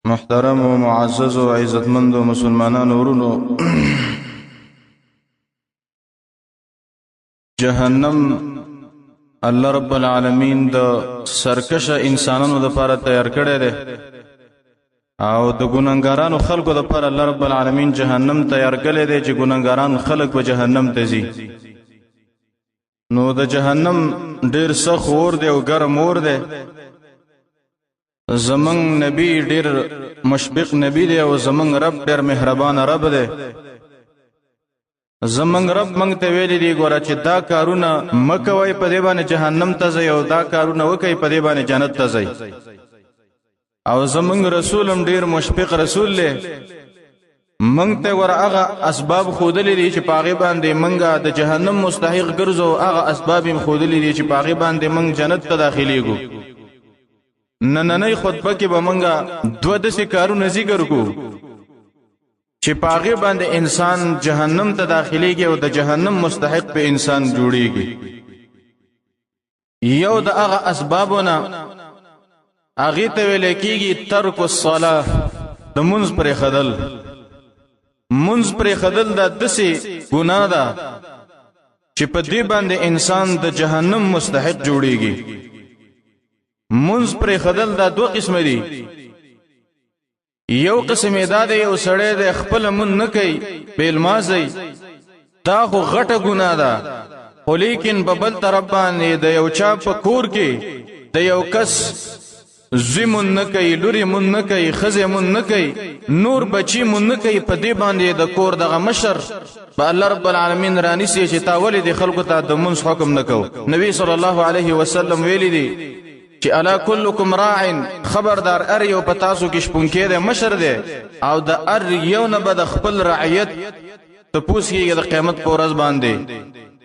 محترم و معزز و عزتمند و مسلمانان ورونو جهنم الله رب العالمین د سرکش انسانانو د لپاره تیار کړی دی او د ګناګارانو خلکو د لپاره الله رب العالمین جهنم تیار کړی دی چې ګناګاران خلک به جهنم ته ځي. نو د جهنم ډیر سخت اور دی او ګرم اور دی. زمنګ نبی ډیر مشفق نبی دی او زمنګ رب ډیر مهربان رب دی. زمنګ رب منګ ته ویلي دی ګوره چې دا کارونه مکوي په دې باندې جهنم ته ځي او دا کارونه وکي په دې باندې جنت ته ځي. او زمنګ رسول هم ډیر مشفق رسول دی. منګ ته ور هغه اسباب خودلې دي چې پاغي باندې منګه د جهنم مستحق ګرځو، هغه اسباب هم خودلې دي چې پاغي باندې منګ جنت ته داخليږو. نننۍ خطبه کې به منګه دوه داسې کارونه ذکر کو چې پاغي باندې انسان جهنم ته داخليږي او د جهنم مستحق به انسان جوړيږي. یو د هغه اسبابونه هغه ته ویل کېږي ترک الصلاه، د منځ پرې خدل. منځ پرې خدل د دسي ګناه ده چې په دې باندې انسان د جهنم مستحق جوړيږي. منځ پرې خدل دا دوه قسم دي. یو قسم دا دی یو سړی د خپل من نه کوي بیل مازي، دا خو غټه ګناه ده، خو لیکن په بل طرف باندې د یو چا په کور کې د یو کس زمون نه کوي، لوري مون نه کوي، خزه مون نه کوي، نور بچي مون نه کوي، په دې باندې د کور دغه مشر په الله رب العالمین رانی سي چې تا ولې د خلکو ته د منځ حکم نه کو. نبی صلی الله علیه وسلم ویلي دی چې الا کلکم راع، خبردار ار یو پتاسو کې شپونکې ده مشر ده او د ار یو نه بد خپل رعیت ته پوسیږي د قیامت پر ورځ باندې.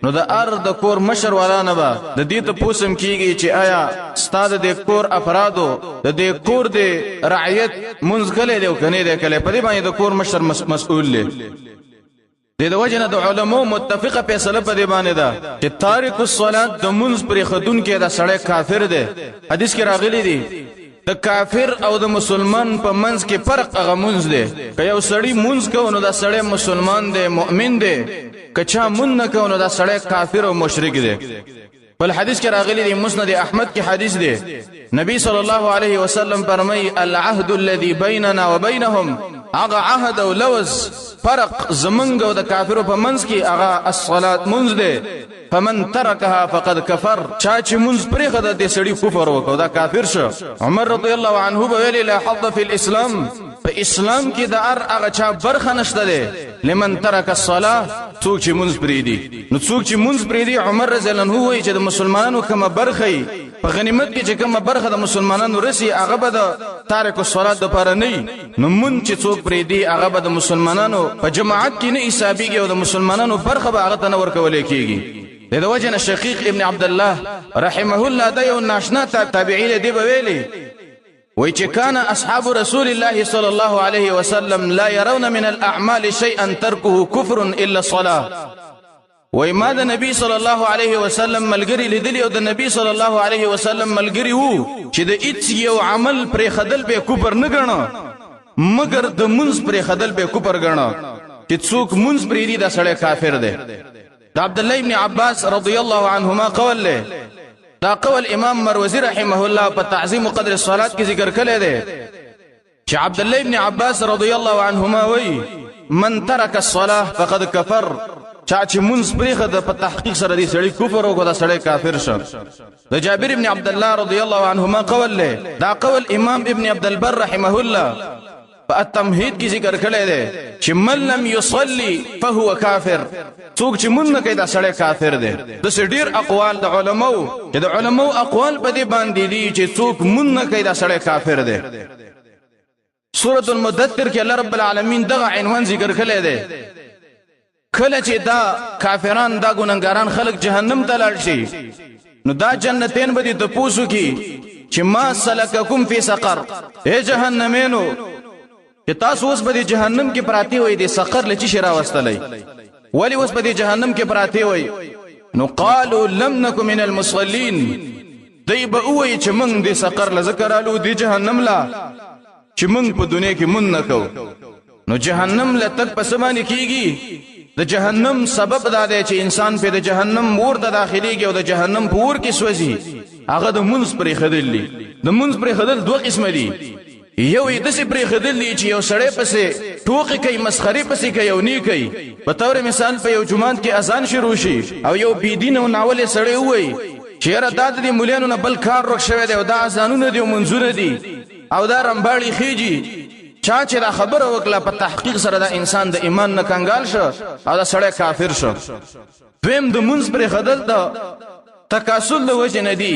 نو د ار د کور مشر والا نه با د دې ته پوسم کیږي چې آیا استاد د کور افرادو د دې کور د رعیت منځګلې دی او کني دی کله په دې باندې د کور مشر مسؤل دی. د وجنه د علماء متفقه فیصله په دی باندې ده چې تارک الصلاه د منځ پر خدون کې دا سړی کافر دی. حدیث کې راغلی دی د کافر او د مسلمان په منځ کې فرق هغه منځ دی. که یو سړی منځ کوي نو دا سړی مسلمان دی، مؤمن دی. که چا منځ نه کوي نو دا سړی کافر او مشرک دی. بل حدیث کې راغلی دی مسند احمد کې حدیث دی. نبی صلی الله علیه وسلم فرمای العهد الذي بيننا وبينهم، هغه عهد او لوز فرق زمنګ او د کافرو په منځ کې هغه الصلاه منځ دی. فمن ترکها فقد کفر، چا چې منځ پرې خدای دې سړی کفر وکړ دا کافر شو. عمر رضی الله عنه ویل لا حظ فی الاسلام، په اسلام کې د هغه چا برخه نشته ده لمن ترک الصلاه، څوک چې منځ پرې دی. نو څوک چې منځ پرې دی عمر رضی الله عنه وایي چې د مسلمانانو کومه برخه په غنیمت کې چې کومه برخه د مسلمانانو رسی هغه به د تارک الصلاه د پاره نه. نو مون چې څوک پرې دی هغه به د مسلمانانو په جماعت کې نه حسابيږي او د مسلمانانو برخه به هغه ته نه ورکول کېږي. د وجه شقیق ابن عبد الله رحمه الله دا یو ناشنا تابعی دی ویلي وای چې کان اصحاب رسول الله صلی الله علیه وسلم لا يرون من الاعمال شيئا تركه كفر الا الصلاه. وای ما د نبی صلی الله علیه وسلم ملګری لیدلی او د نبی صلی الله علیه وسلم ملګری وو چې د هیڅ یو عمل پر خدل به کفر نه ګڼو مگر د منځ پر خدل به کفر ګڼو. چې څوک منځ پرې دی دا سړی کافر دی. دا عبد الله ابن عباس رضی الله عنهما قول له دا قول امام مروزی رحمه الله په تعظیم قدر الصلاه کې ذکر کړی دی چې عبد الله ابن عباس رضی الله عنهما وی من ترک الصلاه فقد کفر، چا چې منځ پرې خدای په تحقیق سره دی سړی کفر وکړ دا سړی کافر شو. د جابر ابن عبد الله رضی الله عنهما قول له دا قول امام ابن عبد البر رحمه الله په التمهید کې ذکر کړی دی چې من لم يصلي فهو کافر، څوک چې مونږ نه کوي دا سړی کافر دی. د ډیر اقوال د علماو چې د علماو اقوال په دې باندې دي چې څوک مونږ نه کوي دا سړی کافر دی. سورۃ المدثر کې الله رب العالمین دغه عنوان ذکر کړی دی. کله چې دا کافران دا ګناګاران خلک جهنم ته لاړ شي نو دا جنتین به دي د پوسو کې چې ما سلککم فی سقر، اے جهنمینو چې تاسو اوس به جهنم کې پراتی وای دي سقر لچ شرا واستلای ولی اوس به جهنم کې پراتی وای. نو قالوا لم نكن من المصلين، دی به وای چې موږ د سقر لذکر الو دی جهنم لا چې موږ په دنیا کې مون نه کوو نو جهنم له تک په سمانی کیږي د جهنم سبب دا دی چې انسان په د جهنم اور ته داخليږي او د جهنم په اور کې سوځي هغه د منځ پرې خدل دي د منځ پرې خدل دوه قسم دي یو یې د سي پرې خدل دي چې یو سړی پسې ټوکی کوي مسخري پسې کوي او نی کوي په تور مثال په یو جمعات کې اذان شروع شي او یو بيدین او ناول سړی وای چې را داد دي مولانو نه بل کار روښ شوی دی او دا اذانونه دي او منځونه دي او دا رمباړي خيږي چا چې دا خبره وکړه په تحقیق سره دا انسان د ایمان نه کنګال شو او دا سړی کافر شو دویم د منځ پرې خدل دا تکاسل د وجه نه دی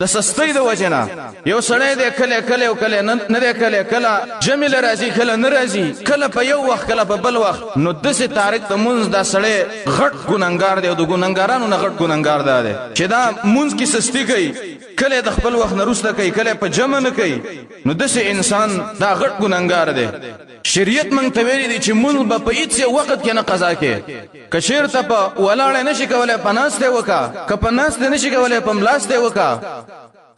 د سستۍ د وجه نه یو سړی د کله او کله نه دی کله جمیل راځي کله ناراضي کله په یو وخت کله په بل وخت نو د سه تاریخ د منځ دا سړی غټ ګناګار دی او د ګناګارانو نه غټ ګناګار دی چې دا منځ کې سستی کوي کله د خپل وخت نروسته کوي کله په جمع نه کوي نو د سه انسان دا غټ ګناګار دی شریعت مونږ ته ویلي دي چې مونږ به په هیڅ وخت کې نه قضا کې کشیر ته په ولاړ نه شي کولای پناسته وکا ک پناسته نشي کولای پملاسته وکا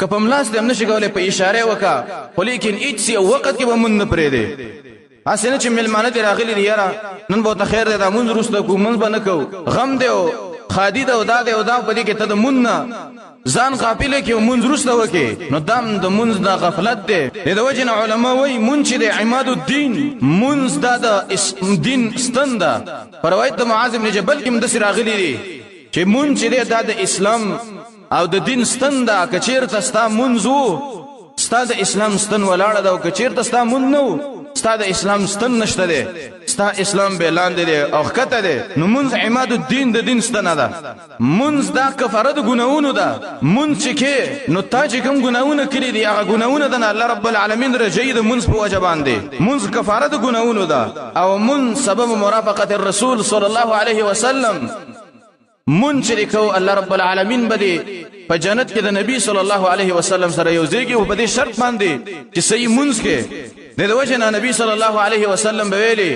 ک پملاسته نشي کولای په اشاره وکا خو لیکن هیڅ وخت کې به مونږ نه پرې دي اسنه چې ملمانه دی راغلي دی یاره نن به خیر دی دا مونږ روسته کو مونږ به نه کو غم دی او خادي دا او دا په دې کې ته د مونږ ځان غافل کې مونږ روسته وکي نو دام د مونږ د غفلت دی د وجه علماء وای مونږ چې د عماد الدین مونږ د دین ستند پر روایت معاذ بن جبل کې مدثر راغلی دی چې مونږ چې د اسلام او د دین ستند کچیر تستا مونږ ستا د اسلام ستن ولاړه دا کچیر تستا مونږ نو ستا د اسلام ستن نشته دی ستا اسلام به لاندې دی او خطه دی نو منځ عماد الدین د دین ستنه ده منځ دا کفاره د ګناونو ده منځ چې نو تا چې کوم ګناونه کړی دي هغه ګناونه د الله رب العالمین رجید منځ په وجبان دي منځ کفاره د ګناونو ده او منځ سبب مرافقه الرسول صلی الله علیه وسلم منځ چې کو الله رب العالمین بده په جنت کې د نبی صلی الله علیه وسلم سره یو ځای کې په دې شرط باندې چې صحیح منځ کې د وجه نبی صلی الله علیه وسلم ویلي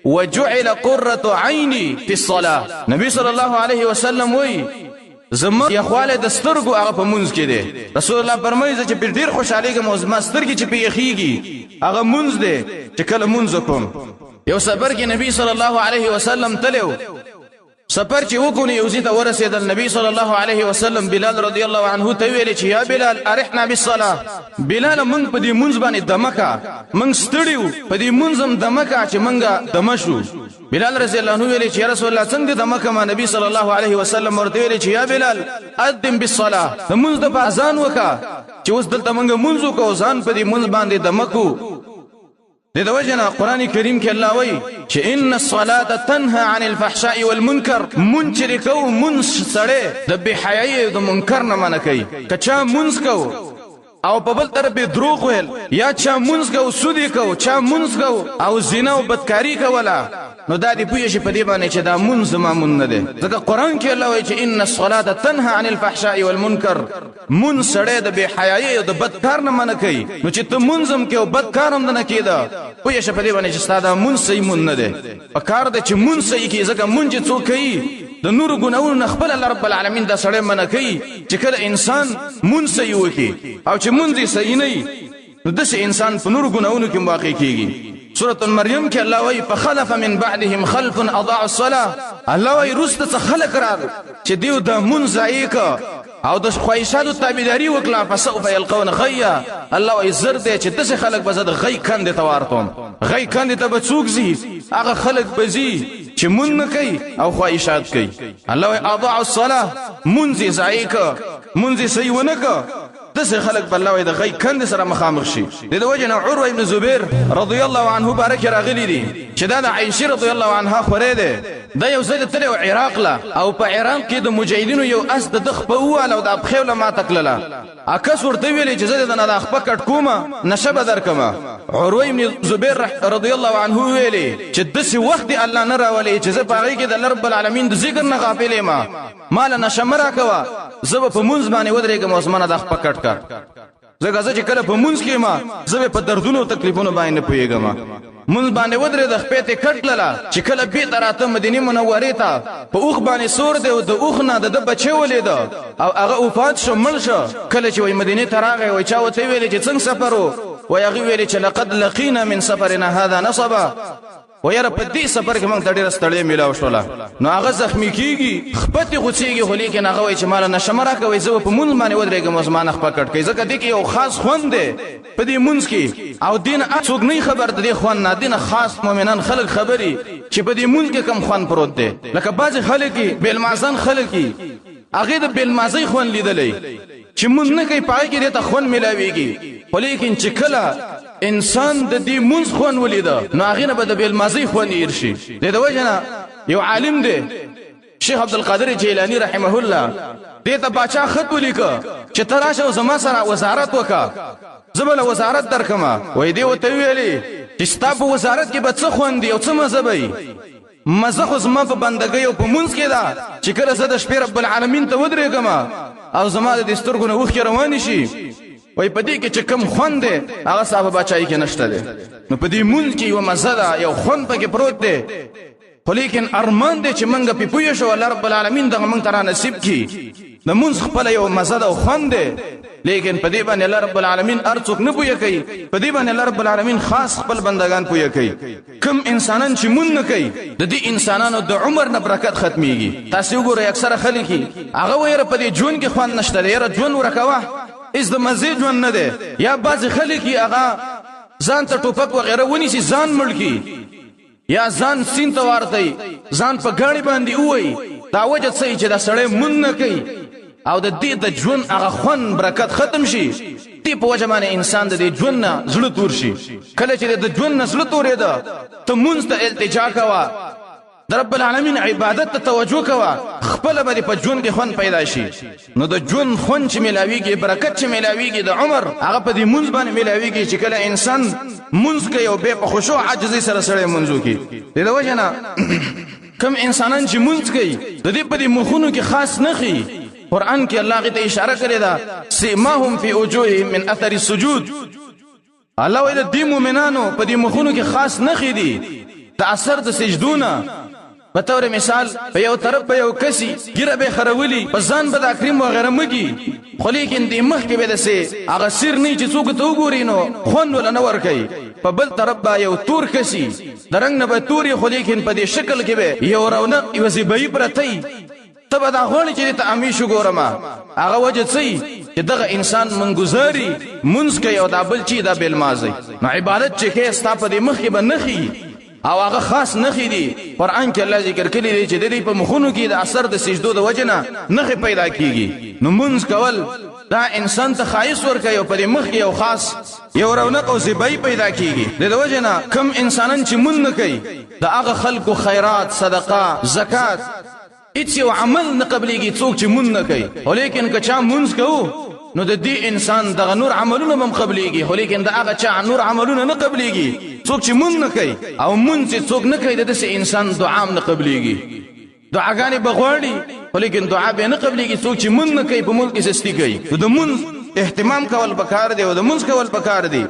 وجعل قرة عيني في الصلاه نبی صلی الله علیه وسلم وی زما یخواله د سترګو هغه په منځ کې دی رسول الله فرمایي چې په ډیر خوشاله کې موزما سترګې چې په یخيږي هغه منځ دی چې کله منځ کوم یو سفر کې نبی صلی الله علیه وسلم تلو سفر چې وکونی یوزي ته ورسېدل نبی صلی الله علیه وسلم بلال رضی الله عنه ته ویل چې یا بلال ارحنا بالصلاه بلال مونږ په دې مونږ باندې دمکا مونږ ستړیو په دې مونږم دمکا چې مونږه دمشو بلال رضی الله عنه ویل چې رسول الله څنګه دمکا ما نبی صلی الله علیه وسلم ورته ویل چې یا بلال اذن بالصلاه مونږ د اذان وکا چې اوس دلته مونږ مونږ کو ځان په دې مونږ باندې دمکو د وجنه قران کریم کې الله وایي چې ان الصلاه تنهى عن الفحشاء والمنكر منکر کو منس سړی د بحیاي او د منکر نه منع کوي کچا منس کو او په بل طرف دروغ ویل یا چا منس کو سودی کو چا منس کو او زنا او بدکاری کولا نو دا دی پوهې شي په دې باندې چې دا منځ مامون نه دی ځکه قران کې الله وایي چې ان الصلاه تنهى عن الفحشاء والمنكر من سړی د بے حیايي او د بدکار نه منع کوي نو چې ته منځم کې او بدکارم نه کېده پوهې شي په دې باندې چې ستاسو منځ صحیح مون نه دی په کار د چې منځ صحیح کې ځکه منځ څوک کوي د نور ګناونو خپل الله رب العالمین دا سړی منع کوي چې کله انسان منځ صحیح وکي او چې منځ صحیح نه نو د انسان په نور ګناونو کې واقع کیږي سورة مریم کې الله وایي فخلف من بعدهم خلف اضاعوا الصلاه الله وایي رست خلق را چې دیو د منځایک او د خوایشاتو تابعداري وکړه فسوف يلقون غیا الله وایي زر دې چې دغه خلق بزد غی کاندې توارتم غی کاندې ته بڅوک زی هغه خلق بزی چې مون نه کوي او خوایشات کوي الله وایي اضاعوا الصلاه منځ زایک منځ سیونک دسه خلق بالله وي د غي کند سره مخامخ شي د وجنه عروه ابن زبير رضی الله عنه بارک راغلی دي چې دا عائشه رضی الله عنها خوره ده د یو ځل تل عراق لا او په عراق کې د مجاهدینو یو اس د دخ په واله او د بخیله ما تکلله اکس ورته ویلې چې زه د نه خپل کټ کومه نشب درکمه عروه ابن زبير رضی الله عنه ویلې چې دسه وخت الله نه راولې چې زه پاره کې د رب العالمین د ذکر نه غافلې ما مال نشمرا کوا زه په منځ باندې ودرېګم عثمانه د خپل کټ زګه چې کله په منځ کې ما زه په دردونو تکلیفونو باندې پويګم منځ باندې ودرې د خپته کټلله چې کله به دراته مدینه منوره ته په اوخ باندې سور دی او د اوخ نه د بچي ولید او هغه وفات شو مړ شو کله چې وای مدینه ته راغی وای چا وته ویل چې څنګه سفرو ويغي ویل چې لقد لقينا من سفرنا هذا نصبا ويره په دې سفر کې موږ ډېر ستړي میلاو شولا نو هغه زخمی کیږي خپتي غوڅيږي خو لیکن هغه وای چې مال نشمره کوي زه په مونږ باندې ودرېږم زمانه خپل کټ کوي ځکه دې کې یو خاص خوند دی په دې مونږ کې او دین څوک نه خبر دې خوان نه دین خاص مؤمنان خلک خبري چې په دې مونږ کې کم خوان پروت دی لکه باز خلک بیل مازن خلک هغه د بیل مازی خوان لیدلې چې مونږ نه کوي پای کې ته خوان ملاويږي ولیکن چې کله انسان د دې مونږ خوان ولیدا نو هغه نه بد بیل مازی خوان يرشي د وجنه یو عالم دی شیخ عبد القادر جیلانی رحمه الله دې ته باچا خط ولیکه چې تراشه زما سره وزارت وکا زبل وزارت درکما وې دې وته ویلي چې ستاسو وزارت کې به څه خوان دی او څه مذهبي مزه خو زما په بندګۍ او په مونږ کې دا چې کله زه د شپې رب العالمین ته ودرېږم او زما د دستورګو نه وخت روان شي وای په دې کې چې کم خوند دی هغه صاحب بچای کې نشته دی نو په دې مونږ کې یو مزه ده یو خوند پکې پروت دی خو لیکن ارمان دی چې منګه په پوي شو الله رب العالمین دغه مونږ ترا نصیب کړي د مونږ خپل یو مزه ده او خوند دی لیکن په دې باندې الله رب العالمین ارڅوک نه پوي کوي په دې باندې الله رب العالمین خاص خپل بندگان پوي کوي کم انسانان چې مونږ نه کوي د دې انسانانو د عمر نه برکت ختميږي تاسو وګورئ اکثره خلک هغه وایره په دې ژوند کې خوان نشته یاره ژوند ورکوه از د مزه ژوند نه دی یا بعض خلک هغه ځان ته ټوپک وغیرہ ونیسي ځان ملکی یا ځان سین ته ورته ځان په غاړي باندې وای دا وجه څه چې دا سړی مونږ نه کوي او د دې د ژوند هغه خوان برکت ختم شي دې په وجه باندې انسان د دې ژوند نه زړه تور شي کله چې د ژوند نه زړه تورې ده ته مونږ ته التجا کوه د رب العالمین عبادت ته توجه کوه خپل باندې په ژوند کې خوان پیدا شي نو د ژوند خوان چې ملاويږي برکت چې ملاويږي د عمر هغه په دې مونږ باندې ملاويږي چې کله انسان مونږ کوي او به په خشوع عاجزي سره سره مونږ کوي د وجه نه کم انسانان چې مونږ کوي د دې په دې مخونو کې خاص نخي قرآن کې الله غته اشاره کړې ده سیماهم فی وجوههم من اثر السجود الله ویل دې مؤمنانو په دې مخونو کې خاص نخي دي د اثر د سجدونه په تور مثال په یو طرف په یو کسي ګره به خرولي په ځان به د اکریم وغیرہ مګي خو لیکن دې مخ کې به دسه هغه سر نه چې څوک ته وګوري نو خون ولا نه ور کوي په بل طرف به یو تور کسي درنګ نه به توري خو لیکن په دې شکل کې به یو رونق یو زیبای پرتی تبه دا غوړي چې ته امي شو ګورما هغه وجه څه چې دغه انسان منګزاري منځ کوي او دا بل چی دا بل مازي نو عبادت چې کې استا په دې مخ کې به نخي او هغه خاص نخي دي قرآن کې الله ذکر کړی دی چې د دې په مخونو کې د اثر د سجدو د وجنه نخي پیدا کیږي نو منځ کول دا انسان ته خاص ور کوي او په دې مخ کې یو خاص یو رونق او زیبای پیدا کیږي د وجنه کم انسانان چې مونږ نه کوي دا هغه خلکو خیرات صدقه زکات هیڅ یو عمل نه قبليږي څوک چې مونږ نه کوي ولیکن که چا مونږ کوو نو د دې انسان دغه نور عملونه هم قبليږي خو لیکن دا هغه چا نور عملونه نه قبليږي څوک چې مونږ نه کوي او مونږ چې څوک نه کوي د دې انسان دعا هم نه قبليږي دعاګانې بغواړي خو لیکن دعا به نه قبليږي څوک چې مونږ نه کوي په ملک کې سستی کوي د مونږ اهتمام کول پکار دی او د مونږ کول پکار دی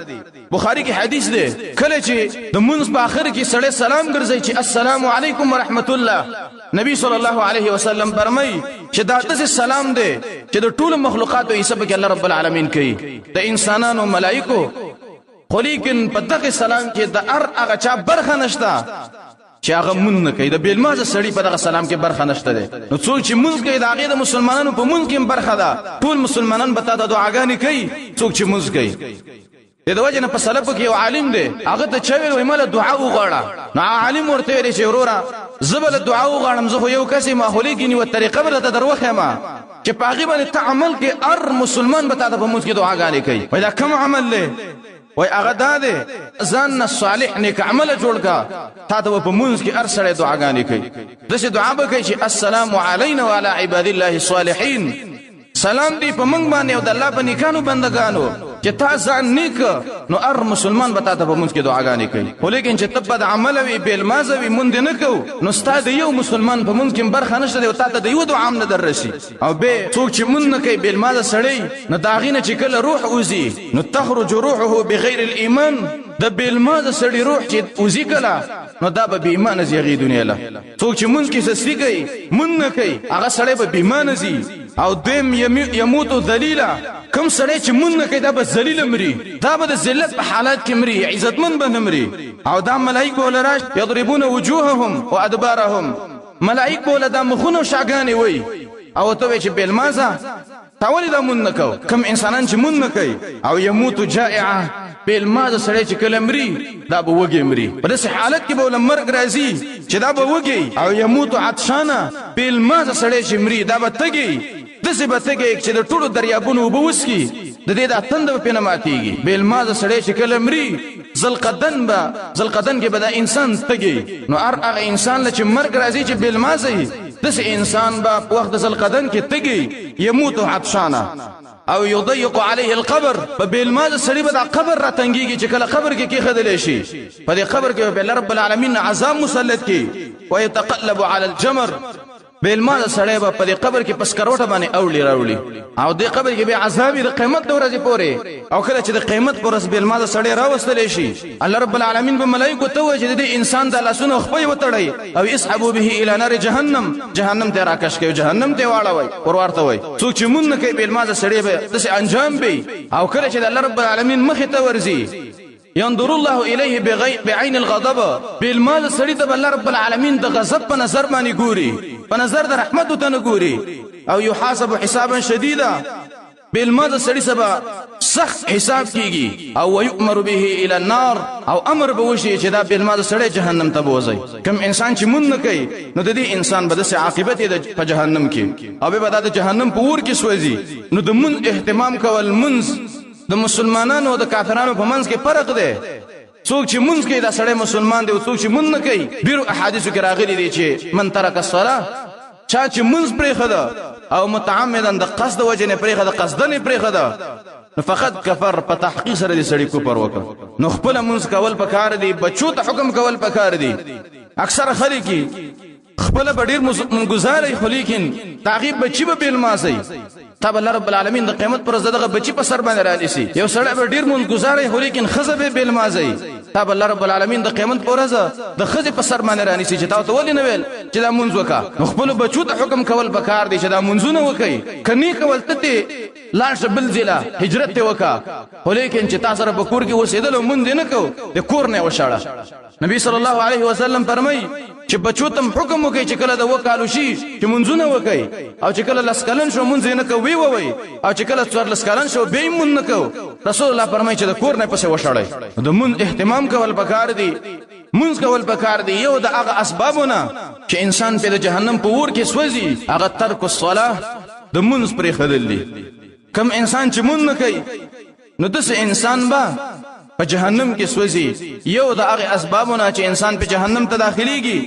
بخاری کې حدیث دی کله چې د مونږ په اخر کې سړی سلام ګرځي چې السلام علیکم ورحمت الله نبی صلی الله علیه وسلم فرمایي چې دا د سلام دی چې د ټول مخلوقات او حساب کې الله رب العالمین کوي د انسانانو ملائکو خو لیکن په دغه سلام کې د هغه چا برخه نشته چې هغه مونږ نه کوي د بیلمازه سړی په دغه سلام کې برخه نشته ده نو څوک چې مونږ کوي دا هغه د مسلمانانو په مونږ کې برخه ده ټول مسلمانان به تاسو دعاګانې کوي څوک چې مونږ کوي د وجه نه په سلف کې یو عالم دی هغه ته چوي وای مله دعا وغواړه نو عالم ورته ویل چې وروره زبل دعا وغواړم زه یو کسي ماحولي کې نیو طریقه بل ته دروخه ما چې پاغي باندې تعامل کې ار مسلمان به تاسو په مونږ کې دعاګانې کوي وای دا کوم عمل له وای هغه داده ځان صالح نیک عمل جوړ کا تا ته په مونږ کې ارسله دعاګانې کوي دغه دعا به کوي چې السلام علینا وعلى عباد الله الصالحین سلام دی په مونږ باندې او د الله په نیکانو بندگانو چې تا ځان نیک نو ار مسلمان به تاسو په مونږ کې دعاګانې کوي خو لیکن چې تبد عمل وی بیل مازوي مونږ نه کو نو ستاد یو مسلمان په مونږ کې برخه نشته او تاسو د یو دعا نه درشي او به څوک چې مونږ نه کوي بیل مازه سړی نو داغینه چې کله روح اوزي نو تخرج روحه بغیر الايمان د بیل مازه سړی روح چې اوزي کله نو دا به ایمان زیږي دنیا له څوک چې مونږ کې سستی کوي مونږ نه کوي هغه سړی به ایمان زی او دیم يموت ذلیلا کم سړی چې مون نه کوي دا به ذلیل مري دا به د ذلت په حالات کې مري عزتمن به نه مري او دا ملائکه ولراش یضربون وجوههم وادبارهم ملائکه ول دا مخونه شاګانې وي او ته چې بیل مازه تاولې دا مون نه کو کم انسانان چې مون نه کوي او يموت جائعه بیل مازه سړی چې کله مري دا به وږي مري په داسې حالت کې به ول مرګ راځي چې دا به وږي او يموت عطشانه بیل مازه سړی چې مري دا به تږي دسه به تږي چې د ټولو دریابونو وبو وسکي د دې د تند په نه ماتيږي بیل مازه سړی چې کله مري زلقدن کې به دا انسان تږي نو هغه انسان چې مرګ راځي چې بیل مازه دسه انسان به په وخت زلقدن کې تږي يموت عطشانه او يضيق عليه القبر بالمال سړي به د قبر را تنګيږي چې کله قبر کې خدلې شي په دې قبر کې به رب العالمین عذاب مسلط کی ويتقلب على الجمر بالمال سړي به په دې قبر کې پس کروټه باندې اوړي راوړي او دې قبر کې به عذاب د قیامت د ورځې پورې او کله چې د قیامت پر ورځ بالمال سړي راوستل شي الله رب العالمین به ملائکه ته وایي چې دې انسان د لاسونو خپې وتړي او يسحبوا به الى نار جهنم ته راکش کوي جهنم ته واړوي ورورته وایي څوک چې مون نه کوي بالمال سړي به د انجام به او کله چې الله رب العالمین مخ ته ورځي ينظر الله اليه بعين الغضب بالمال سړي ته الله رب العالمین د غضب په نظر باندې ګوري په نظر د رحمت ته نه ګوري او يحاسب حسابا شديدا بالمال سړي سبا سخت حساب کیږي او ويؤمر به الى النار او امر به وشي چې دا بالمال سړي جهنم ته بوزي کم انسان چې مون نه کوي نو د دې انسان به د عاقبت په جهنم کې او به د جهنم په ور کې سوځي نو د مون اهتمام کول منځ د مسلمانانو او د کافرانو په منځ کې فرق دی څوک چې منځ کې دا سړی مسلمان دی او څوک چې مون نه کوي ډیرو احادیثو کې راغلي دي چې من ترک الصلاه چا چې منځ پرې خدا او متعمدا د قصد وجه نه پرې خدا قصدن پرې خدا فقط کفر په تحقیق سره دې سړی کو پر وکړه نو خپل منځ کول پکار دی بچو ته حکم کول پکار دی اکثر خلک خپل ډیر منګزاري خو لیکن تعقیب بچي به بیل ماسي تب الله رب العالمین د قیامت پر زدغه بچی په سر باندې را لسی یو سړی به ډیر مون گزارې خو لیکن خزه به بیل مازی تب الله رب العالمین د قیامت پر زده د خزه په سر باندې را لسی چې تاسو ولې نه ویل چې دا مونږ وکا خپل بچو ته حکم کول بکار دی چې دا مونږونه وکي کني کول ته لاش بل ضلع هجرت ته وکا خو لیکن چې تاسو سره بکور کې وسیدل مونږ نه کو د کور نه وشاړه نبی صلی الله علیه وسلم فرمای چې بچو ته حکم وکي چې کله د وکالو شي چې مونږونه وکي او چې کله لسکلن شو مونږ نه کوي وي او چې کله څوار لسکلن شو به مون نه کو رسول الله فرمای چې د کور نه پسې وشاړي د مون اهتمام کول پکار دی مونږ کول پکار دی یو د هغه اسبابونه چې انسان په جهنم په ور کې سوځي هغه ترک الصلاه د مونږ پرې خدل دي کم انسان چې مون نه کوي نو دغه انسان با په جهنم کې سوځي یو د هغه اسبابونه چې انسان په جهنم ته داخليږي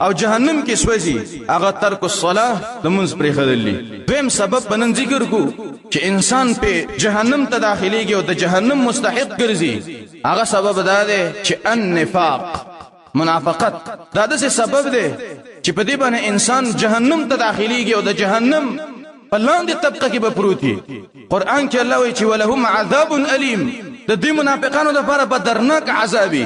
او جهنم کې سوځي هغه ترک الصلاه د منځ پرې خدلی دویم سبب بنن ذکر کو چې انسان په جهنم ته داخليږي او د جهنم مستحق ګرځي هغه سبب دا دی چې النفاق منافقت دا د سبب دی چې په دې باندې انسان جهنم ته داخليږي او د جهنم په لاندې طبقه کې به پروتي قران کې الله وایي چې ولهم عذاب الیم د دې منافقانو لپاره به درناک عذابي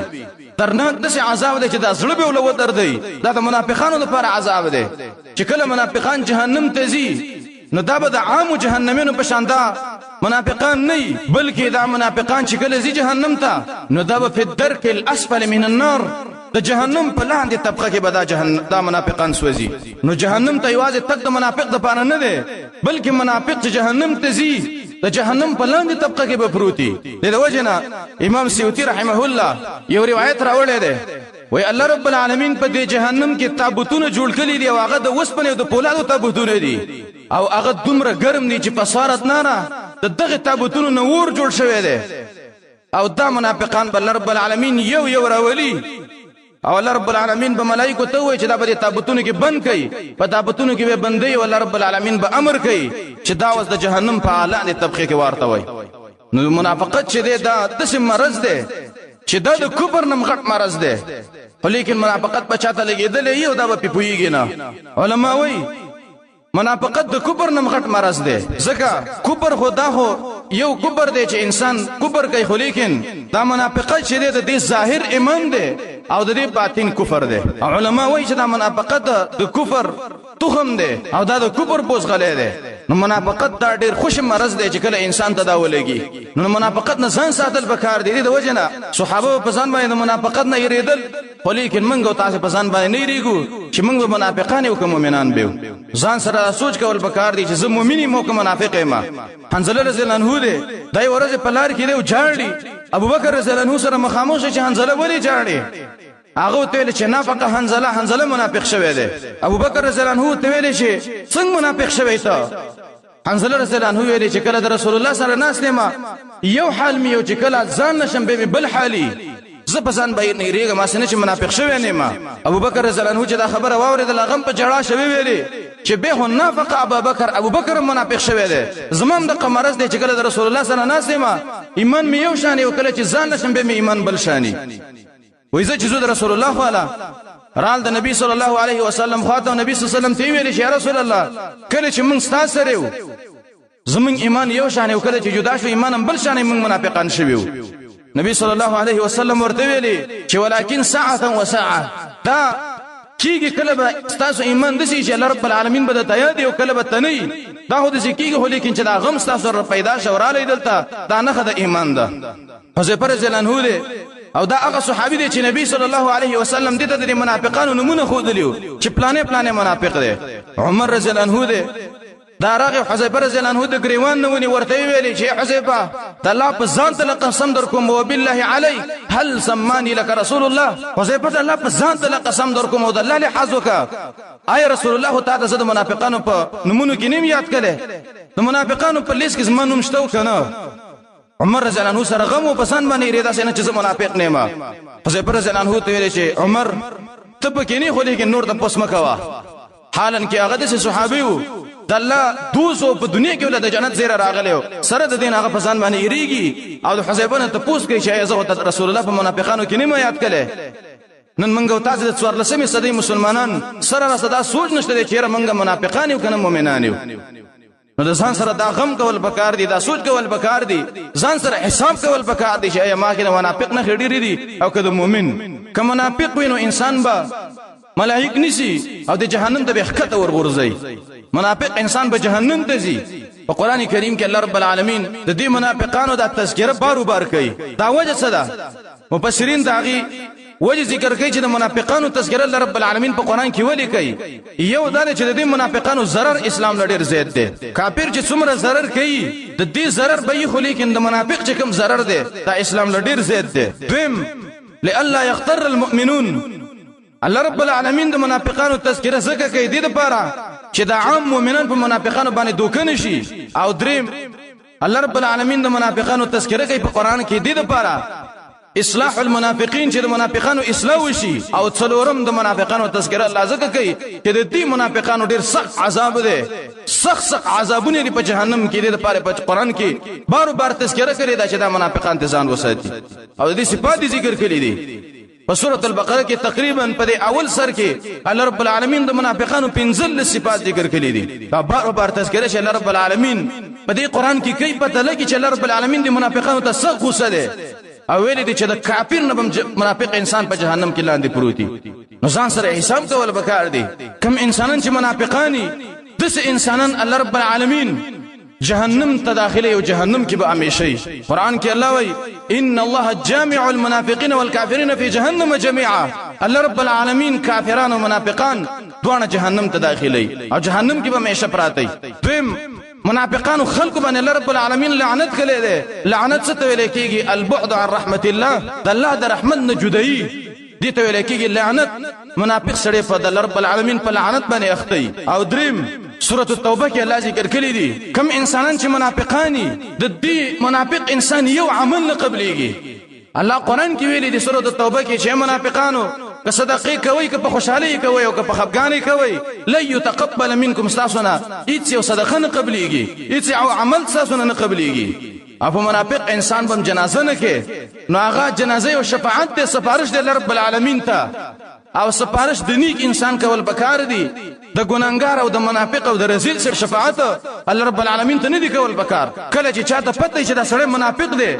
درناک داسې عذاب دی چې دا زړه به ولو دردي دا د منافقانو لپاره عذاب دی چې کله منافقان جهنم ته ځي نو دا به د عام جهنمینو په شان دا منافقان نه بلکې دا منافقان چې کله ځي جهنم ته نو دا به په الدرک الاسفل من النار د جهنم په لاندې طبقه کې به دا منافقان سوځي نو جهنم ته یوازې تک د منافق د پاره نه دی بلکې منافق چې جهنم ته ځي د جهنم په لاندې طبقه کې به پروتي د وجنه امام سیوطی رحمه الله یو روایت راوړی دی وای الله رب العالمین په دې جهنم کې تابوتونه جوړ کړي دي او هغه د وسپنې او د پولادو تابوتونه دي او هغه دومره ګرم دي چې پسارت نه دغه تابوتونو نور جوړ شوی دی او دا منافقان بل رب العالمین یو راولي او الله رب العالمین به ملائکه ته وایي چې دا به تابوتونو کې بند کړي په تابوتونو کې به بندي او الله رب العالمین به امر کوي چې دا وس د جهنم په اعلی طبقه کې ورته وای نو منافقت چې دا د مرض دی چې دا د کفر نم غټ مرض دی ولیکن منافقت په چاته لګیدل یو دا به پیږي نه علما وایي منافقت د کفر نم غټ مرض دی ځکه کفر خدا هو یو کفر دی چې انسان کفر کوي خو لیکن دا منافقت چې دی د دې ظاهر ایمان دی او د دې باطن کفر دی علما وایي چې دا منافقت د کفر تخم دی او دا د کفر بوزغلې دی نو منافقت دا ډیر خوش مرض دی چې کله انسان ته دا ولګي نو منافقت نه ځان ساتل پکار دی د وجنه صحابه په ځان باندې منافقت نه یریدل خو لیکن موږ تاسو په ځان باندې نه یریګو چې موږ منافقان او مؤمنان به ځان سره سوچ کول پکار دی چې زه مؤمنی مو که منافق یم حنزله رضی الله عنه دی دای ورځ په لار کې دی جاړي ابوبکر رضی الله عنه سره مخامخ چې حنزله ولی جاړي هغه ته ویل چې نافقه حنزله منافق شوی دی ابوبکر رضی الله عنه ته ویل چې څنګه منافق شوی ته حنزله رضی الله عنه ویل چې کله د رسول الله سره ناس نیمه یو حال می یو چې کله ځان نشم به بل حالي زه په ځان باندې نه ریګم اسنه چې منافق شوی نه ما ابوبکر رضی الله عنه چې دا خبره واورېدل هغه په جړا شوی ویلي چې به نافق ابوبکر منافق شوی دی زمام د قمرز دی چې کله د رسول الله سره ناس نیمه ایمان می یو شان یو کله چې ځان نشم به می ایمان بل شانی وایزه چې زو د رسول الله والا رال د نبی صلی الله علیه وسلم خاطر نبی صلی الله علیه وسلم تی ویل چې یا رسول الله کله چې موږ ستاسو سره یو زمون ایمان یو شان یو کله چې جدا شو ایمان بل شان موږ منافقان شویو نبی صلی الله علیه وسلم ورته ویلي چې ولکن ساعه وساعه دا کیږي کله به تاسو ایمان دسی چې الله رب العالمین به ته یاد یو کله به تنی دا هو دسی کیږي هو لیکن چې دا غم تاسو سره پیدا شوراله دلته دا نه د ایمان ده حذیفه رضی الله عنه دی او دا هغه صحابي دی چې نبی صلی الله علیه وسلم دته د منافقانو نمونه خودلیو چې پلانې منافق دی عمر رضی الله عنه دی دا راغه حذیفه رضی الله عنه د گریوان نونی ورته ویلي چې حذیفه الله په ځان ته قسم در کوم او بالله علی هل سمانی لك رسول الله حذیفه الله په ځان ته قسم در کوم او د الله له حزوکا آی رسول الله تعالی زده منافقانو په نمونه کې نیم یاد کړي د منافقانو په لیست کې زمونږ مشتو کنه عمر رضی الله عنه سره غم او پسند باندې ریدا سینه چې منافق نه ما حذیفه رضی الله عنه ته ویل چې عمر ته په کې نه خو لیکن نور د پوس مکوا حالن کې هغه د صحابي وو د الله دوسو په دنیا کې ول د جنت زیره راغلی سره د دین هغه پسند باندې یریږي او د حذیفه نه ته پوس کوي چې زه رسول الله په منافقانو کې نه یاد کړي نن منګو تاسو د 14مې صدۍ مسلمانان سره صدا سوچ نشته چې منګه منافقان یو کنه مؤمنان یو نو د ځان سره دا غم کول پکار دي دا سوچ کول پکار دي ځان سره حساب کول پکار دي چې ایا ما کې منافق نه خېډيري دي او کله مؤمن که منافق وي نو انسان با ملائک نسی او د جهنم ته بخته ورغورځي منافق انسان به جهنم ته ځي په قران کریم کې الله رب العالمین د دې منافقانو د تذکره بار کوي دا وجه څه ده مفسرین داغي وجه ذکر کوي چې د منافقانو تذکره الله رب العالمین په قران کې ولي کوي یو دا چې د دې منافقانو zarar اسلام لډیر زیات دی کافر چې څومره zarar کوي د دې zarar به خو لیکن د منافق چې کوم zarar دی دا اسلام لډیر زیات دی دویم لالا يغتر المؤمنون الله رب العالمین د منافقانو تذکره زکه کوي د لپاره چې د عام مؤمنان په منافقانو باندې دوکه نشي او دریم الله رب العالمین د منافقانو تذکره کوي په قران کې د لپاره اصلاح المنافقین چې د منافقانو اصلاح وشي او څلورم د منافقانو تذکره الله زکه کوي چې د دې منافقانو ډیر سخت عذاب دی سخت عذابونه دی په جهنم کې د لپاره په قران کې بار تذکره کوي دا چې د منافقان ته ځان وساتي او د دې صفات ذکر کړي دي په سورۃ البقره کې تقریبا په اول سر کې الله رب العالمین د منافقانو 15 صفات ذکر کړي دي دا بار تذکره چې الله رب العالمین په دې قران کې کوي پته لګي چې الله رب العالمین د منافقانو ته سخت غوسه ده او ویل دي چې د کافر نه منافق انسان په جهنم کې لاندې پروتي نو ځان سره حساب کول وکړ دي کم انسانان چې منافقانی دس انسانان الله رب العالمین جهنم تداخله او جهنم کې به همیشه قران کې الله وایي ان الله جامع المنافقين والكافرين في جهنم جميعا الله رب العالمین کافران او منافقان دوه جهنم تداخله او جهنم کې به همیشه پراته دویم منافقان خلق باندې الله رب العالمین لعنت کړي دي لعنت څه ته ویل کېږي البعد عن رحمت الله د الله د رحمت نه جدایي دي ته ویل کېږي لعنت منافق سره په الله رب العالمین په لعنت باندې اخته او دریم سورۃ التوبه کې الله ذکر کړی دي کم انسانان چې منافقانی د دې منافق انسان یو عمل نه قبليږي الله قران کې ویلي دي سورۃ التوبه کې چې منافقانو که صدقې کوي که په خوشحالي کوي او که په خفګانۍ کوي لا يتقبل منكم استاسنا هیڅ یو صدقه نه قبليږي هیڅ او عمل استاسنا نه قبليږي اپ منافق انسان بم جنازه نه کې نو هغه جنازه او شفاعت ته سفارش دی رب العالمین ته او سفارش د نیک انسان کول بکار دی د ګناګار او د منافق او د رزیل سره شفاعت الله رب العالمین ته نه دی کول بکار کله چې چاته پته چې دا سړی منافق دی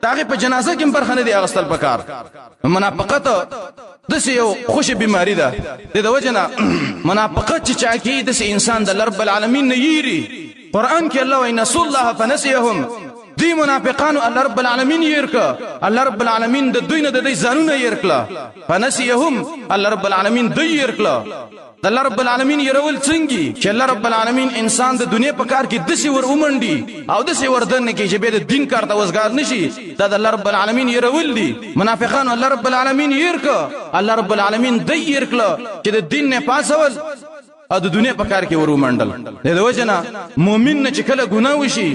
داغه په جنازه کې برخه نه دی اغستل بکار منافقت د یو خوش بیماری ده د وجنه منافقت چې چا کې د انسان د رب العالمین نه یری قرآن کې الله وایي نسوا الله فنسيهم دی منافقانو الله رب العالمین يرکا الله رب العالمین د دوی نه د دې ځانونه يرکلا فنسيهم الله رب العالمین دوی يرکلا الله رب العالمین يرول څنګه چې الله رب العالمین انسان د دنیا په کار کې دسي ور ومنډي او دسي وردن کې چې به د دین کار ته وزګار نشي دا د الله رب العالمین يرول دي منافقانو الله رب العالمین يرکا الله رب العالمین دوی يرکلا چې د دین نه پاسول او د دنیا په کار کې ورو منډل د وجنا مؤمن نه چې کله ګناه وشي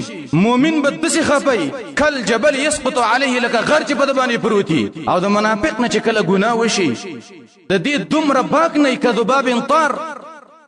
مؤمن به دسي خپي کل جبل يسقط عليه لك غرج په دبانې پروتي او د منافق نه چې کله ګناه وشي د دې دومره باک نه کذباب انطار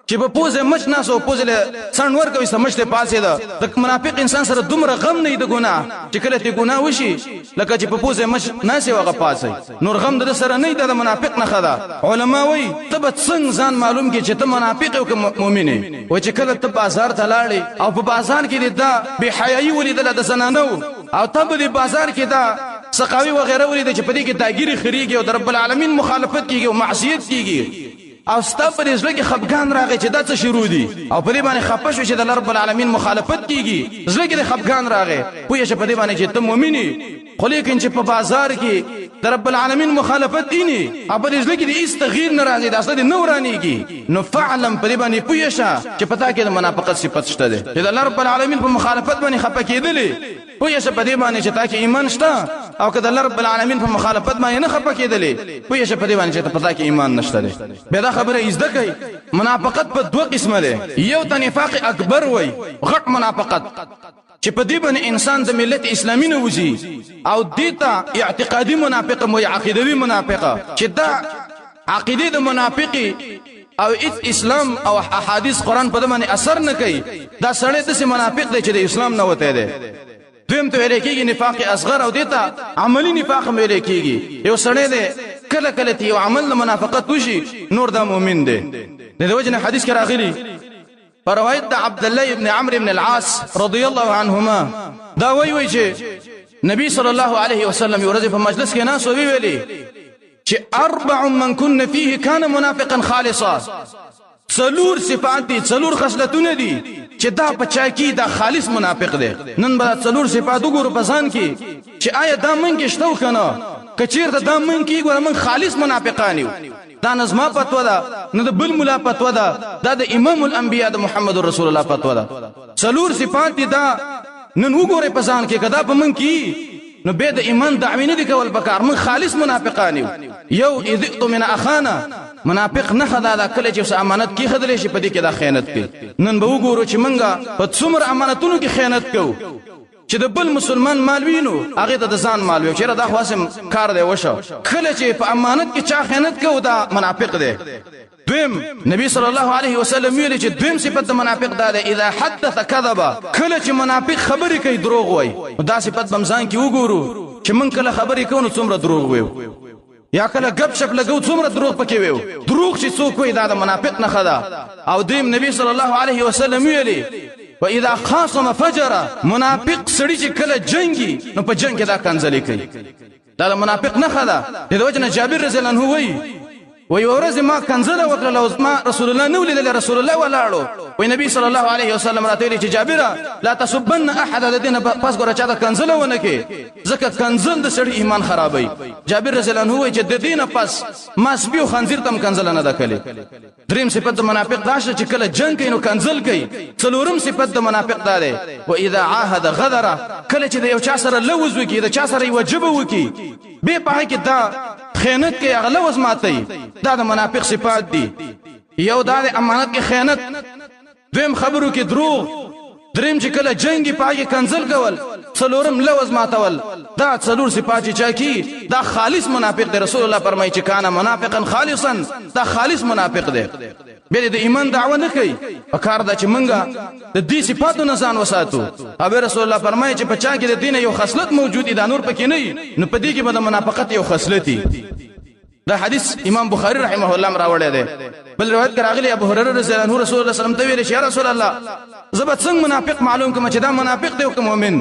چې په پوزه مچ ناسو پوزه له څنور کوي سمجته پاسه ده د منافق انسان سره دومره غم نه د ګناه چې کله ته ګناه وشي لکه چې په پوزه مچ ناسه وغه پاسه نور غم د سره نه د منافق نه خدا علما وای تبت څنګه ځان معلوم کې چې ته منافق او مؤمن او چې کله ته بازار ته لاړې او په بازار کې دا به حیايي ولیدل د زنانو او ته په بازار کې دا سقاوي وغيرها ولید چې په دې کې داګيري خريږي او د رب العالمین مخالفت کیږي او معصیت کیږي او ستاسو په ځل کې خفګان راغی چې دا څه شروع دي او په دې باندې خپه شو چې د رب العالمین مخالفت کیږي ځل کې خفګان راغی پوهې چې په دې باندې چې ته مؤمنی خو لیکن چې په بازار کې د رب العالمین مخالفت دي او په دې ځل کې د استغیر ناراضي د اصل نورانيږي نو فعلم په دې باندې پوهې چې پتا کې د منافقت صفت شته ده چې د رب العالمین په مخالفت باندې خپه کېدلې پوهې چې په دې باندې چې تا کې ایمان شته او که د رب العالمین په مخالفت باندې نه خپه کېدلې پوهې چې په دې باندې چې پتا کې ایمان نشته ده به دا خبره ایزده کوي منافقت په دوه قسمه ده یو ته نفاق اکبر وای غټ منافقت چې په دې باندې انسان د ملت اسلامي نه وځي او دیتا اعتقادي منافق مو عقیدوي منافقه چې دا عقیده د منافقي او اسلام او احادیث قران په دې باندې اثر نه کوي دا سړی د منافق دی چې د اسلام نه وته دی دویم ته ویل کېږي نفاق اصغر او دیتا عملی نفاق ویل کېږي یو سړی دی کله کله یو عمل منافقت وشي نور دا مؤمن دی د دې وجه حدیث کې راغلی روایت عبد الله ابن عمرو ابن العاص رضی الله عنهما دا وی چې نبی صلی الله علیه وسلم یو ورځ په مجلس کې ناس ویلي چې اربع من كن فيه كان منافقا خالصا څلور صفات دي څلور خصلتونه دي چې دا پچا کی دا خالص منافق دی نن به څلور صفات وګورو په ځان کې چې آیا دا من کې شته کنه کچیر دا من کې ګور من خالص منافقان یو دا نظم فتوا ده نه د بل مولا فتوا ده دا د امام الانبیاء د محمد رسول الله فتوا ده څلور صفات دي دا نن وګوره په ځان کې کدا په من کې نو به د ایمان دعوی نه دي کول پکار من خالص منافقان یو اذ من اخانا منافق نه خدا دا کله چې امانت کې خدلې شي په دې کې دا خیانت کوي نن به وګورو چې منګه په څومره امانتونو کې خیانت کوو چې د بل مسلمان مال وینو هغه ته د ځان مال وي چې دا خاصم کار دی وشو کله چې په امانت کې چا خیانت کوي دا منافق دی دویم نبی صلی الله علیه وسلم ویل چې دویم صفت د منافق دا ده اذا حدث كذب کله چې منافق خبرې کوي دروغ وای دا صفت بمزان کې وګورو چې من کله خبرې کوو څومره دروغ وای یا کله غب شپ لګو څومره دروغ پکې وای دروغ چې څوک وای دا د منافق نه خدا او دویم نبی صلی الله علیه وسلم ویل واذا خاصم فجر منافق سړي چې کله جنگي نو په جنگ کې دا کنځلې کوي دا د منافق نه خدا د وجنه جابر رضی الله عنه وی ورځ ما کنځله وکړه او ما رسول الله نو لیدل رسول الله ولاړو وی نبی صلی الله علیه وسلم راته ویل چې جابر لا تسبن احد الذين پس ګره چا دا کنځله ونه کې ځکه کنځل د سړي ایمان خرابوي جابر رضی الله عنه وی چې د دینه پس ما سپیو خنزیر تم کنځله نه دکلي دریم صفت د منافق دا چې کله جنگ کوي نو کنځل کوي څلورم صفت د منافق دا ده و اذا عاهد غدر کله چې د یو چا سره لوز وکي د چا سره واجب وکي به په کې دا خیانت کې اغله وزماتي دا د منافق صفات دي یو دا د امانت کې خیانت دویم خبرو کې دروغ دریم چې کله جنگي پاګه کنزل کول څلورم لوز ماتول دا څلور صفات چې کی دا خالص منافق دی رسول الله فرمایي چې کان منافقا خالصا دا خالص منافق دی به د ایمان دعوه نه کوي وکړه دا چې منګه د دې صفاتو نه ځان وساتو او رسول الله فرمایي چې په چا کې د دین یو خصلت موجود دی دا نور پکې نه نو په دې کې به د منافقت یو خصلت دی دا حدیث امام بخاری رحمه الله راوړی دی بل روایت راغلی ابو هريره رضی الله عنه رسول الله صلی الله علیه وسلم ته ویل یا رسول الله زبط څنګه منافق معلوم کوم چې دا منافق دی او مؤمن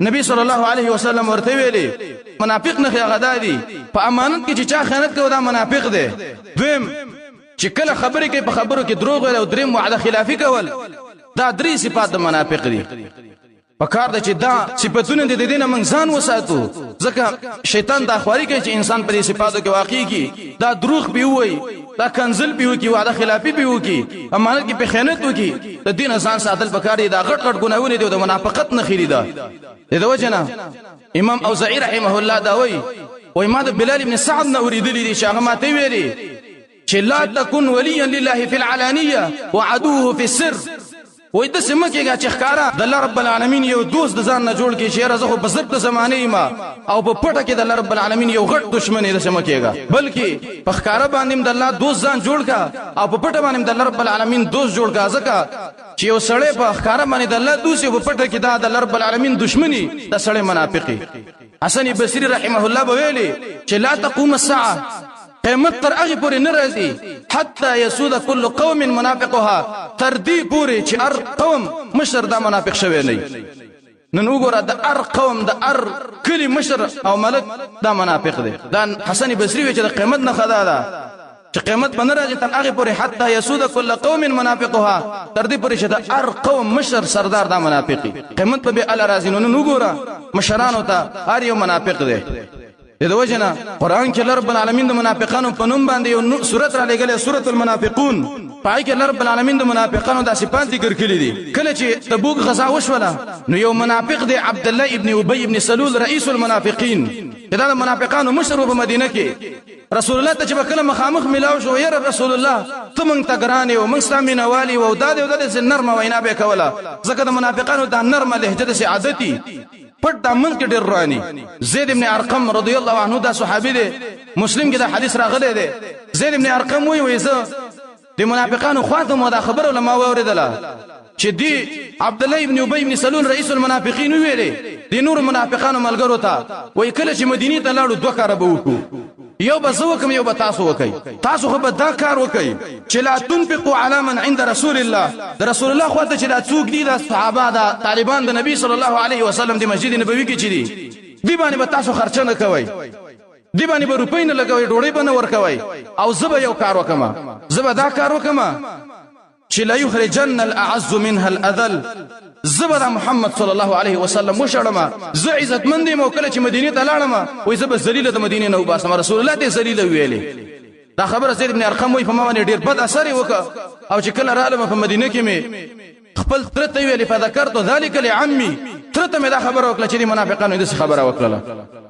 نبی صلی الله علیه وسلم ورته ویلي منافق نه غدا دی په امانت کې چې چا خیانت کوي دا منافق دی دویم چې کله خبرې کوي په خبرو کې دروغ ویل او دریم وعده خلافی کول دا درې صفات د منافق دي پکار د چې دا صفاتونه د دې نه موږ ځان وساتو ځکه شیطان دا خواري کوي چې انسان په دې صفاتو کې واقع کی دا دروغ به وي دا کنزل به وي وعده خلافي به وي امانت کې په خیانت وکي د دین ځان ساتل پکار دي دا غټ غټ ګناونه دي د منافقت نه خېری ده د وجنه امام اوزاعي رحمه الله دا وای ما د بلال ابن سعد نه اوریدلی دي چې هغه ماته ویلي چې لا تكن وليا لله في العلانيه وعدوه في السر وای د سمکهګه چې ښکارا د الله رب العالمین یو دوست د ځان نه جوړ کې چې رزخه په ضبط زمانه ما او په پټه کې د الله رب العالمین یو غټ دشمن د سمکهګه بلکې په ښکارا باندې د الله دوست ځان جوړ کا او په پټه باندې د الله رب العالمین دوست جوړ کا ځکه چې یو سړی په ښکارا باندې د الله دوست او په پټه کې د الله رب العالمین دشمنی د سړی منافقي حسن بصری رحمه الله ویلي چې لا تقوم الساعه قیامت تر هغه پورې نه راځي حتی يسود كل قوم منافقها تر دې پورې چې هر قوم مشر دا منافق شوی نه نن وګوره د هر قوم د هر کلی مشر او ملک دا منافق دی دا حسن بصری وی چې د قیامت نه خدا ده چې قیامت باندې راځي تر هغه پورې حتی يسود كل قوم منافقها تر دې پورې چې د هر قوم مشر سردار دا منافقي قیامت به ال راځي نن وګوره مشرانو ته هر یو منافق دی د وجنه قران کې رب العالمین د منافقانو په نوم باندې یو سورۃ را لګلې سورۃ المنافقون پای کې رب العالمین د منافقانو د صفات ذکر کړي دي کله چې تبوک غزا وشوله نو یو منافق دی عبد الله ابن ابي ابن سلول رئیس المنافقین دا د منافقانو مشر په مدینه کې رسول الله ته چې کله مخامخ ملاو شو یا رسول الله ته مونږ ته ګرانه او مونږ ستاسو مینوالي او د نرمه وینا به کوله ځکه د منافقانو د نرمه لهجه د عادتي پټ د من کې ډېر رواني زید ابن ارقم رضی الله عنه دا صحابي دی مسلم کې دا حدیث راغلی دی زید ابن ارقم وایي زه د منافقانو خواته مو دا خبره لما اوریدله چې دی عبد الله ابن ابي ابن سلول رئیس المنافقین ویلي دی نور منافقانو ملګرو ته وای کله چې مدینه ته لاړو دوه کار به وکړو یو به زو کوم یو به تاسو وکي تاسو خو به دا کار وکي چې لا تنفقوا على من عند رسول الله د رسول الله خو ته چې دا څوک دي د صحابه دا طالبان د نبی صلی الله علیه وسلم د مسجد نبوي کې چي دي باندې به تاسو خرچ نه کوي دی باندې به روپۍ نه لګوي ډوړې به نه ورکوي او زبه یو کار وکما زبه دا کار وکما چې لا يخرجن الاعز منها الاذل زبر محمد صلی الله علیه وسلم وشړما زه عزت مندي مو کله چې مدینه ته لاړم وای زب ذلیل د مدینه نو باسم رسول الله دې ذلیل ویلې دا خبره زید ابن ارقم وای په ما باندې ډیر بد اثر وکړ او چې کله رالم په مدینه کې مې خپل ترته ویلې فذكرت ذلك لعمي ترته مې دا خبره وکړه چې منافقانو دې خبره وکړه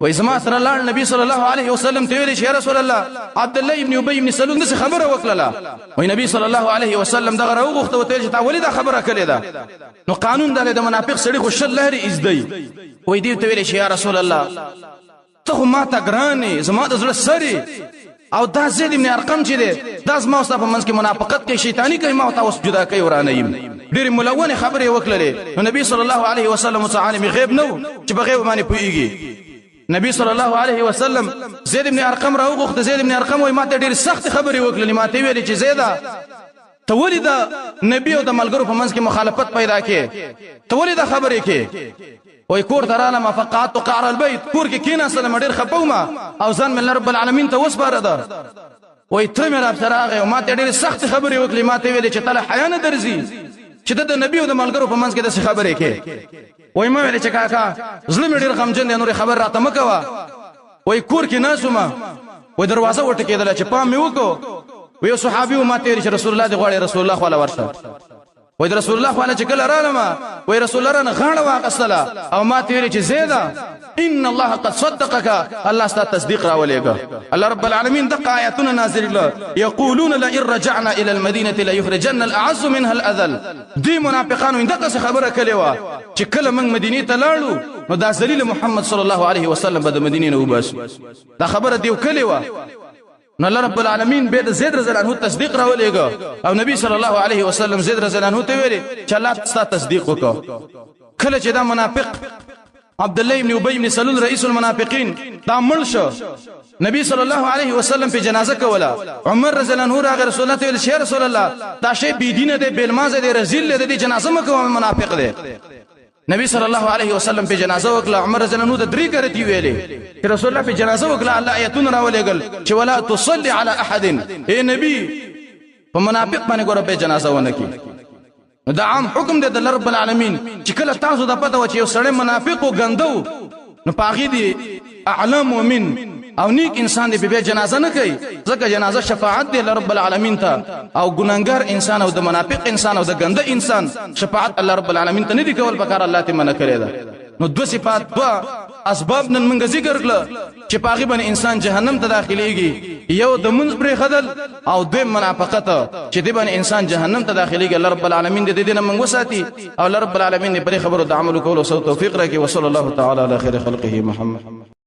وای زما سره لاړ نبی صلی الله علیه وسلم ته ویل چې رسول الله عبد الله ابن ابي ابن سلول دغه خبره وکړه وای نبی صلی الله علیه وسلم دغه راوغخته وته چې تا ولې دا خبره کړې ده نو قانون د منافق سړي خو شل لهري ازدی وای دی ته ویل چې یا رسول الله ته ما ته ګرانې زما د زړه سری او دا زید ابن ارقم چې ده دا زما واست په منځ کې منافقت کې شیطانی کوي ما او جدا کوي ورانه يم ډېر ملونه خبره وکړلې نو نبی صلی الله علیه وسلم تعالی غیب نو چې بغیب باندې پويږي نبی صلی الله علیه وسلم زید ابن ارقم راوغخته زید ابن ارقم وای ما ته ډېر سخت خبره وکړلې ما ته ویلې چې زیدا ته ولې دا نبی او د ملګرو په منځ کې مخالفت پیدا کې ته ولې دا خبره کې وای کور دراله ما فقط قعر البيت کور کې کینا سره ډېر خپوما او ځان مل رب العالمین ته وسپاره ده وای تر مې را سره او ما ته ډېر سخت خبره وکړلې ما ته ویلې چې تعالی حیا نه درځي چې د نبی او د ملګرو په منځ کې د خبره کې وای ما ویل چې کاکا ظلم ډیر غمجن دی نور خبر راته مکوا وای کور کې ناسوما وای دروازه وټکېدل چې پام مې وکړو وای صحابي ما ته رسول الله دی غواړي رسول الله خو ورشه وای رسول الله خو چې کله رالم وای رسول الله نه غاړه واقصله او ما ته چې زیدا ان الله قد صدقك الله ست تصدیق راولېګا الله رب العالمین دغه آیاتونه نازل کړه یقولون لئن رجعنا الى المدینه ليخرجن الاعز منها الاذل دی منافقانو دغه خبره کړي وا چې کله موږ مدینه ته لاړو نو دا ذلیل محمد صلی الله علیه وسلم به د مدینه نه وباس دا خبره دیو کړي وا نو الله رب العالمین به زید رضی الله عنه تصدیق راولېګا او نبی صلی الله علیه وسلم زید رضی الله عنه ته ویلي چې الله ست تصدیق وکړه کله چې دا منافق عبد الله ابن ابي ابن سلول رئیس المنافقین دا مړ شو نبی صلی الله علیه وسلم په جنازه کوله عمر رضی الله عنه راغ رسول الله ته ویل چې رسول الله دا شی بی دینه دی بیلمازه دی رذیل دی جنازه مکو منافق دی نبی صلی الله علیه وسلم په جنازه وکړه عمر رضی الله عنه د درې کرتی ویلې چې رسول الله په جنازه وکړه الله آیتونه راولېګل چې ولا تصلي على احد اے نبی په منافق باندې ګوره په جنازه ونه کی دا عام حکم دی د رب العالمین چې کله تاسو د پته و چې یو سړی منافق او ګندو نو پاغي دی اعلى مؤمن او نیک انسان دی به جنازه نه کوي ځکه جنازه شفاعت دی رب العالمین ته او ګناګار انسان او د منافق انسان او د ګنده انسان شفاعت الله رب العالمین ته نه دی کول پکار الله ته منع کړی دا نو دو صفات دو اسباب نن موږ ذکر کړل چې پاغي باندې انسان جهنم ته داخليږي یو د منځ پرې خدل او دوی منافقت چې دی باندې انسان جهنم ته داخليږي الله رب العالمین دې دې نه موږ وساتي او الله رب العالمین دې پر خبرو د عمل کولو توفیق راکړي وصلی الله تعالی علی خیر خلقه محمد